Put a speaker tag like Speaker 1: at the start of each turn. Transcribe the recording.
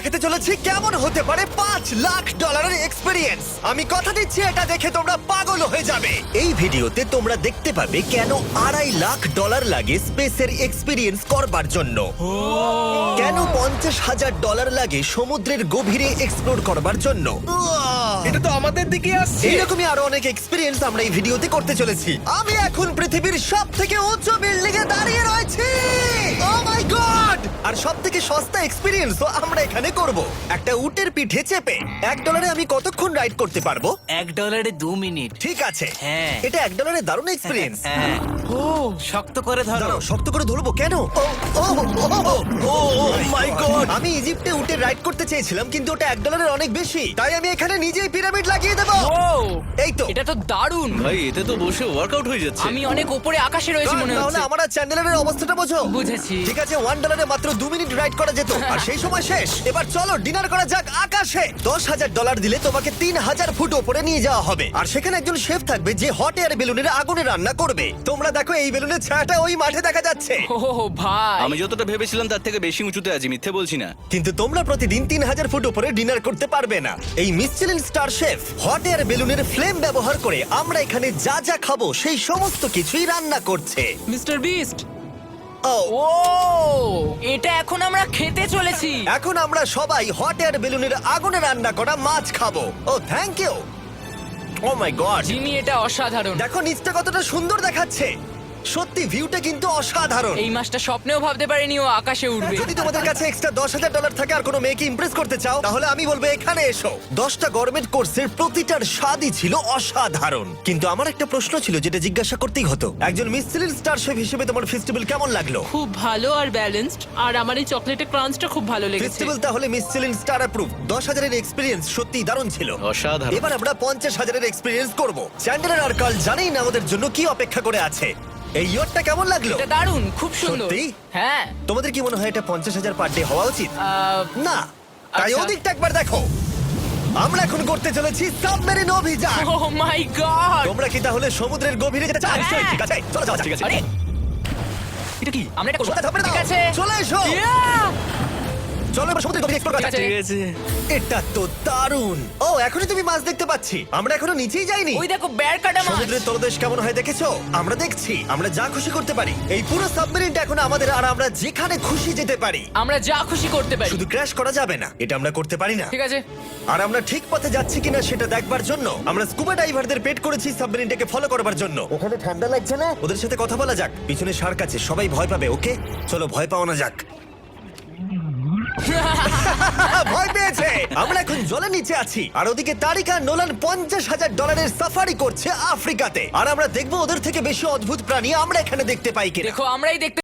Speaker 1: দেখাতে চলেছি কেমন হতে পারে $5 লাখ এক্সপিরিয়েন্স। আমি কথা দিচ্ছি এটা দেখে তোমরা পাগল হয়ে যাবে। এই ভিডিওতে তোমরা দেখতে পাবে কেন $2.5 লাখ লাগে স্পেসের এক্সপিরিয়েন্স করবার জন্য, কেন $50,000 লাগে সমুদ্রের গভীরে এক্সপ্লোর করবার জন্য।
Speaker 2: এটা তো আমাদের দিকে আসছে।
Speaker 1: এইরকমই আরো অনেক এক্সপিরিয়েন্স আমরা এই ভিডিওতে করতে চলেছি। আমি এখন পৃথিবীর সব থেকে উঁচু বিল্ডিং এ দাঁড়িয়ে রয়েছি। ও মাই গড! আর সব থেকে সস্তা এক্সপিরিয়েন্সও আমরা এখানে করব, একটা উটের পিঠে চেপে। $1 আমি কতক্ষণ রাইড করতে পারবো?
Speaker 3: $1 2 মিনিট।
Speaker 1: ঠিক আছে,
Speaker 3: হ্যাঁ।
Speaker 1: এটা $1 দারুণ এক্সপিরিয়েন্স।
Speaker 3: হ্যাঁ। ও শক্ত করে ধরো।
Speaker 1: দাঁড়াও, শক্ত করে ধরবো কেন? ও মাই গড! আমি ইজিপ্টে উটে রাইড করতে চেয়েছিলাম, কিন্তু ওটা $1 অনেক বেশি, তাই আমি এখানে নিজেই পিরামিড লাগিয়ে দেবো।
Speaker 4: ও
Speaker 1: এই তো।
Speaker 4: এটা তো দারুণ।
Speaker 2: ভাই এতে তো বসে ওয়ার্কআউট হয়ে যাচ্ছে।
Speaker 4: আমি অনেক উপরে আকাশে রয়েছি মনে
Speaker 1: তাহলে
Speaker 4: হচ্ছে।
Speaker 1: আমার আর চ্যান্ডেলের অবস্থাটা বোঝো।
Speaker 4: বুঝেছি।
Speaker 1: ঠিক আছে, $1 মাত্র 2 মিনিট রাইড করা যেত, আর সেই সময় শেষ। এবার চলো ডিনার করা যাক আকাশে। $10,000 দিলে তোমাকে 3,000 ফুট উপরে নিয়ে যাওয়া হবে, আর সেখানে একজন শেফ থাকবে যে হট এয়ার বেলুনের আগুনে রান্না করবে। তোমরা দেখো এই বেলুনের ছায়াটা ওই মাঠে দেখা যাচ্ছে।
Speaker 4: ও ভাই
Speaker 2: আমি যতটা ভেবেছিলাম তার থেকে বেশি উঁচুতে আছি, মিথ্যে বলছি না।
Speaker 1: কিন্তু তোমরা প্রতিদিন 3,000 ফুট উপরে ডিনার করতে পারবে না। এই Michelin star chef hot air বেলুনের ফ্লেম ব্যবহার করে আমরা এখানে যা যা খাবো সেই সমস্ত কিছুই রান্না করছে।
Speaker 4: Mister beast.
Speaker 1: ও
Speaker 4: ও এটা এখন আমরা খেতে চলেছি।
Speaker 1: এখন আমরা সবাই হট এয়ার বেলুনের আগুনে রান্না করা মাছ খাবো। Oh thank you. Oh my god,
Speaker 4: Jimmy এটা অসাধারণ।
Speaker 1: দেখো নিচটা কতটা সুন্দর দেখাচ্ছে। সত্যি ভিউটা কিন্তু অসাধারণ।
Speaker 4: এই মাসটা স্বপ্নেও ভাবতে পারিনি ও আকাশে উঠবে।
Speaker 1: যদি তোমাদের কাছে এক্সট্রা $10,000 থাকে আর কোনো মেয়েকে ইমপ্রেস করতে চাও, তাহলে আমি বলবো এখানে এসো। 10টা গরমেট কোর্সের প্রতিটার স্বাদই ছিল অসাধারণ। কিন্তু আমার একটা প্রশ্ন ছিল যেটা জিজ্ঞাসা করতেই হতো, একজন মিচেলিন স্টার শেফ হিসেবে তোমার ফেস্টিভ্যাল কেমন লাগলো?
Speaker 5: খুব ভালো আর ব্যালেন্সড, আর আমার এই চকলেটের ক্রাঞ্চটা খুব ভালো লেগেছে।
Speaker 1: ফেস্টিভ্যাল তাহলে মিচেলিন স্টার অ্যাপ্রুভ। 10,000 এক্সপিরিয়েন্স সত্যি দারুণ ছিল।
Speaker 2: অসাধারণ।
Speaker 1: এবার আমরা 50,000 এক্সপিরিয়েন্স করব। চ্যান্ডেলার আর কার্ল জানেই না আমাদের জন্য কি অপেক্ষা করে আছে। এই ইয়ারটা কেমন লাগলো?
Speaker 4: এটা দারুণ, খুব সুন্দর।
Speaker 1: সত্যি?
Speaker 4: হ্যাঁ।
Speaker 1: তোমাদের কি মনে হয় এটা 50,000 পার ডে হওয়া উচিত? না, তাই
Speaker 4: আচ্ছা।
Speaker 1: ওদিকটা একবার দেখো। আমরা এখন করতে চলেছি সাবমেরিন অভিযান।
Speaker 4: ও মাই গড।
Speaker 1: তোমরা কি তাহলে সমুদ্রের গভীরে যেতে চাও?
Speaker 4: হ্যাঁ।
Speaker 1: ঠিক আছে, চলো যাওয়া যাক।
Speaker 2: ঠিক আছে।
Speaker 4: আরে
Speaker 2: এটা কি?
Speaker 4: আমরা এটা করব।
Speaker 1: সোজা ঝাঁপড়ে দাও।
Speaker 4: ঠিক আছে।
Speaker 1: চলে এসো।
Speaker 4: Yeah!
Speaker 1: চলো এবার সমুদ্রের গভীরে এক্সপ্লোর করা
Speaker 4: ঠিক
Speaker 1: যাক।
Speaker 4: আছে।
Speaker 2: ঠিক আছে।
Speaker 1: এটা তো দারুণ। ও এখনই তুমি মাছ দেখতে পাচ্ছি, আমরা এখনো নিচেই যাইনি।
Speaker 4: ওই দেখো বের কাটা মাছ।
Speaker 1: সমুদ্রের তলদেশ কেমন হয় দেখেছো? আমরা দেখছি, আমরা যা খুশি করতে পারি। এই পুরো সাবমেরিনটা এখন আমাদের, আর আমরা যেখানে খুশি যেতে পারি।
Speaker 4: আমরা যা খুশি করতে পারি।
Speaker 1: শুধু ক্র্যাশ করা যাবে না, এটা আমরা করতে পারি না।
Speaker 4: ঠিক আছে।
Speaker 1: আর আমরা ঠিক পথে যাচ্ছি কিনা সেটা দেখবার জন্য আমরা স্কুবা ডাইভারদের পেড করেছি সাবমেরিনটাকে ফলো করবার জন্য। ওখানে ঠান্ডা লাগছে না? ওদের সাথে কথা বলা যাক। পিছনে শার্ক আছে, সবাই ভয় পাবে। ওকে চলো ভয় পাওয়া না যাক। ভয় পেয়েছে। আমরা এখন জলের নিচে আছি, আর ওদিকে তারিকা নোলান $50,000 সাফারি করছে আফ্রিকাতে। আর আমরা দেখবো ওদের থেকে বেশি অদ্ভুত প্রাণী আমরা এখানে দেখতে পাই কিনা।
Speaker 4: দেখো আমরাই দেখতে